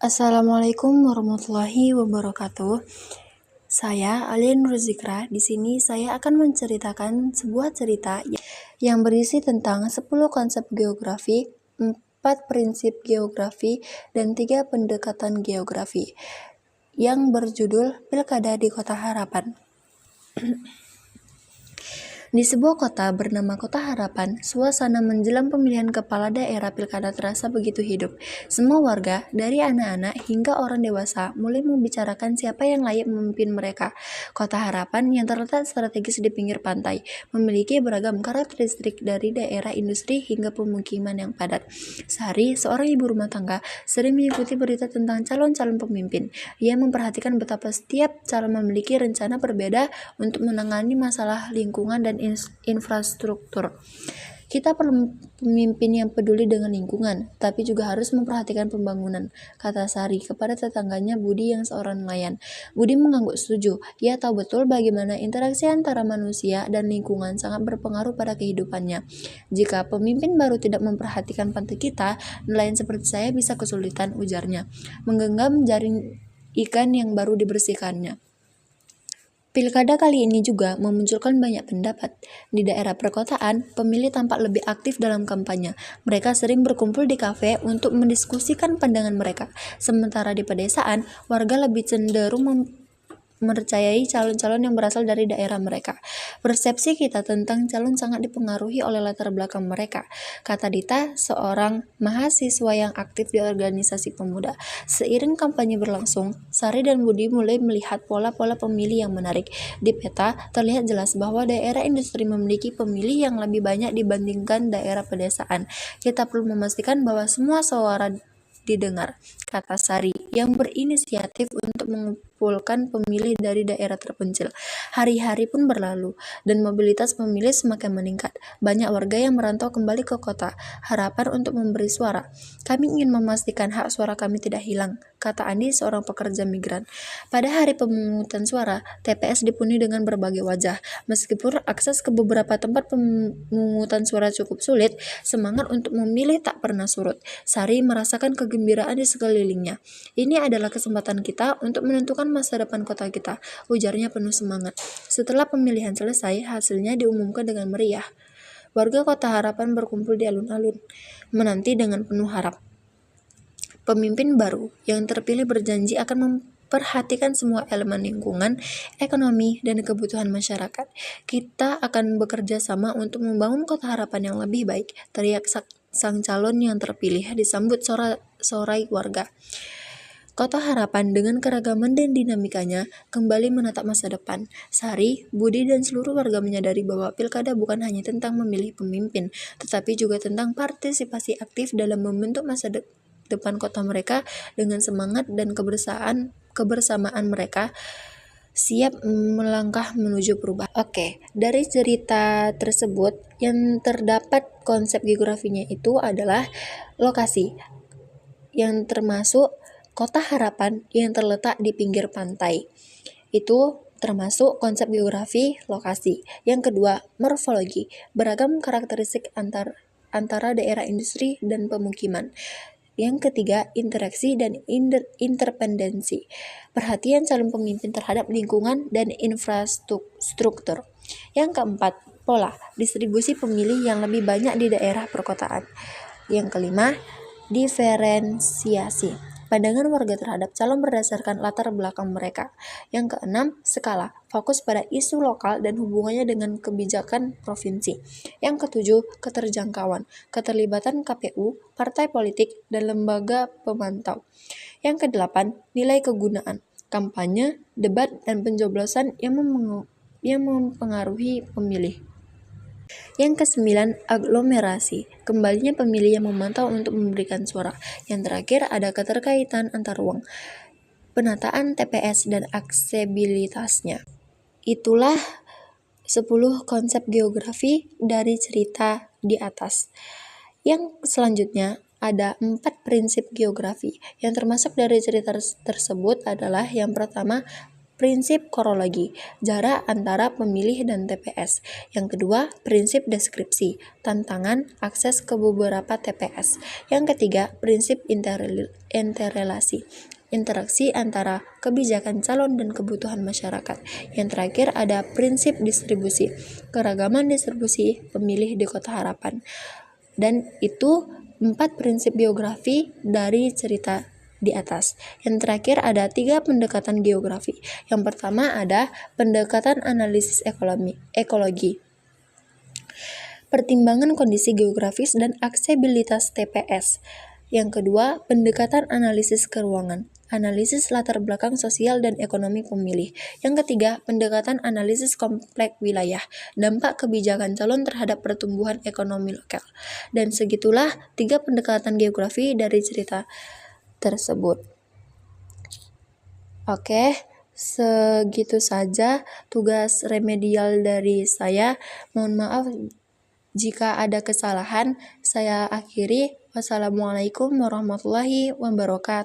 Assalamualaikum warahmatullahi wabarakatuh. Saya Alia Nurzikra. Di sini saya akan menceritakan sebuah cerita yang berisi tentang 10 konsep geografi, 4 prinsip geografi, dan 3 pendekatan geografi yang berjudul Pilkada di Kota Harapan. Di sebuah kota bernama Kota Harapan, suasana menjelang pemilihan kepala daerah pilkada terasa begitu hidup. Semua warga, dari anak-anak hingga orang dewasa, mulai membicarakan siapa yang layak memimpin mereka. Kota Harapan yang terletak strategis di pinggir pantai, memiliki beragam karakteristik dari daerah industri hingga pemukiman yang padat. Sehari, seorang ibu rumah tangga sering mengikuti berita tentang calon-calon pemimpin. Ia memperhatikan betapa setiap calon memiliki rencana berbeda untuk menangani masalah lingkungan dan infrastruktur. Kita perlu pemimpin yang peduli dengan lingkungan, tapi juga harus memperhatikan pembangunan, kata Sari kepada tetangganya Budi yang seorang nelayan. Budi mengangguk setuju. Ia tahu betul bagaimana interaksi antara manusia dan lingkungan sangat berpengaruh pada kehidupannya. Jika pemimpin baru tidak memperhatikan pantai kita, nelayan seperti saya bisa kesulitan, ujarnya, menggenggam jaring ikan yang baru dibersihkannya. Pilkada kali ini juga memunculkan banyak pendapat. Di daerah perkotaan, pemilih tampak lebih aktif dalam kampanye. Mereka sering berkumpul di kafe untuk mendiskusikan pandangan mereka. Sementara di pedesaan, warga lebih cenderung mempercayai calon-calon yang berasal dari daerah mereka. Persepsi kita tentang calon sangat dipengaruhi oleh latar belakang mereka, kata Dita, seorang mahasiswa yang aktif di organisasi pemuda. Seiring kampanye berlangsung, Sari dan Budi mulai melihat pola-pola pemilih yang menarik. Di peta, terlihat jelas bahwa daerah industri memiliki pemilih yang lebih banyak dibandingkan daerah pedesaan. Kita perlu memastikan bahwa semua suara didengar, kata Sari, yang berinisiatif untuk mengumpulkan pemilih dari daerah terpencil. Hari-hari pun berlalu, dan mobilitas pemilih semakin meningkat. Banyak warga yang merantau kembali ke kota, harapan untuk memberi suara. Kami ingin memastikan hak suara kami tidak hilang, kata Andi, seorang pekerja migran. Pada hari pemungutan suara, TPS dipenuhi dengan berbagai wajah. Meskipun akses ke beberapa tempat pemungutan suara cukup sulit, semangat untuk memilih tak pernah surut. Sari merasakan kegembiraan di sekelilingnya. Ini adalah kesempatan kita untuk menentukan masa depan kota kita, ujarnya penuh semangat. Setelah pemilihan selesai, hasilnya diumumkan dengan meriah. Warga Kota Harapan berkumpul di alun-alun, menanti dengan penuh harap. Pemimpin baru yang terpilih berjanji akan memperhatikan semua elemen lingkungan, ekonomi, dan kebutuhan masyarakat. Kita akan bekerja sama untuk membangun Kota Harapan yang lebih baik, teriak sang calon yang terpilih disambut sorai warga. Kota Harapan dengan keragaman dan dinamikanya kembali menatap masa depan. Sari, Budi, dan seluruh warga menyadari bahwa pilkada bukan hanya tentang memilih pemimpin, tetapi juga tentang partisipasi aktif dalam membentuk masa depan kota mereka. Dengan semangat dan kebersamaan mereka siap melangkah menuju perubahan. Oke, dari cerita tersebut yang terdapat konsep geografinya itu adalah lokasi, yang termasuk Kota Harapan yang terletak di pinggir pantai. Itu termasuk konsep geografi lokasi. Yang kedua, morfologi, beragam karakteristik antara daerah industri dan pemukiman. Yang ketiga, interaksi dan interdependensi, perhatian calon pemimpin terhadap lingkungan dan infrastruktur. Yang keempat, pola, distribusi pemilih yang lebih banyak di daerah perkotaan. Yang kelima, diferensiasi, pandangan warga terhadap calon berdasarkan latar belakang mereka. Yang keenam, skala, fokus pada isu lokal dan hubungannya dengan kebijakan provinsi. Yang ketujuh, keterjangkauan, keterlibatan KPU, partai politik, dan lembaga pemantau. Yang kedelapan, nilai kegunaan, kampanye, debat, dan pencoblosan yang mempengaruhi pemilih. Yang kesembilan, aglomerasi, kembalinya pemilih yang memantau untuk memberikan suara. Yang terakhir, ada keterkaitan antar ruang, penataan TPS dan aksesibilitasnya. Itulah 10 konsep geografi dari cerita di atas. Yang selanjutnya ada 4 prinsip geografi. Yang termasuk dari cerita tersebut adalah yang pertama, prinsip korologi, jarak antara pemilih dan TPS. Yang kedua, prinsip deskripsi, tantangan akses ke beberapa TPS. Yang ketiga, prinsip interrelasi, interaksi antara kebijakan calon dan kebutuhan masyarakat. Yang terakhir ada prinsip distribusi, keragaman distribusi pemilih di Kota Harapan. Dan itu 4 prinsip biografi dari cerita di atas. Yang terakhir ada 3 pendekatan geografi. Yang pertama ada pendekatan analisis ekologi. Pertimbangan kondisi geografis dan aksesibilitas TPS. Yang kedua, pendekatan analisis keuangan, analisis latar belakang sosial dan ekonomi pemilih. Yang ketiga, pendekatan analisis kompleks wilayah, dampak kebijakan calon terhadap pertumbuhan ekonomi lokal. Dan segitulah 3 pendekatan geografi dari cerita tersebut. Oke, segitu saja tugas remedial dari saya. Mohon maaf jika ada kesalahan. Saya akhiri. Wassalamualaikum warahmatullahi wabarakatuh.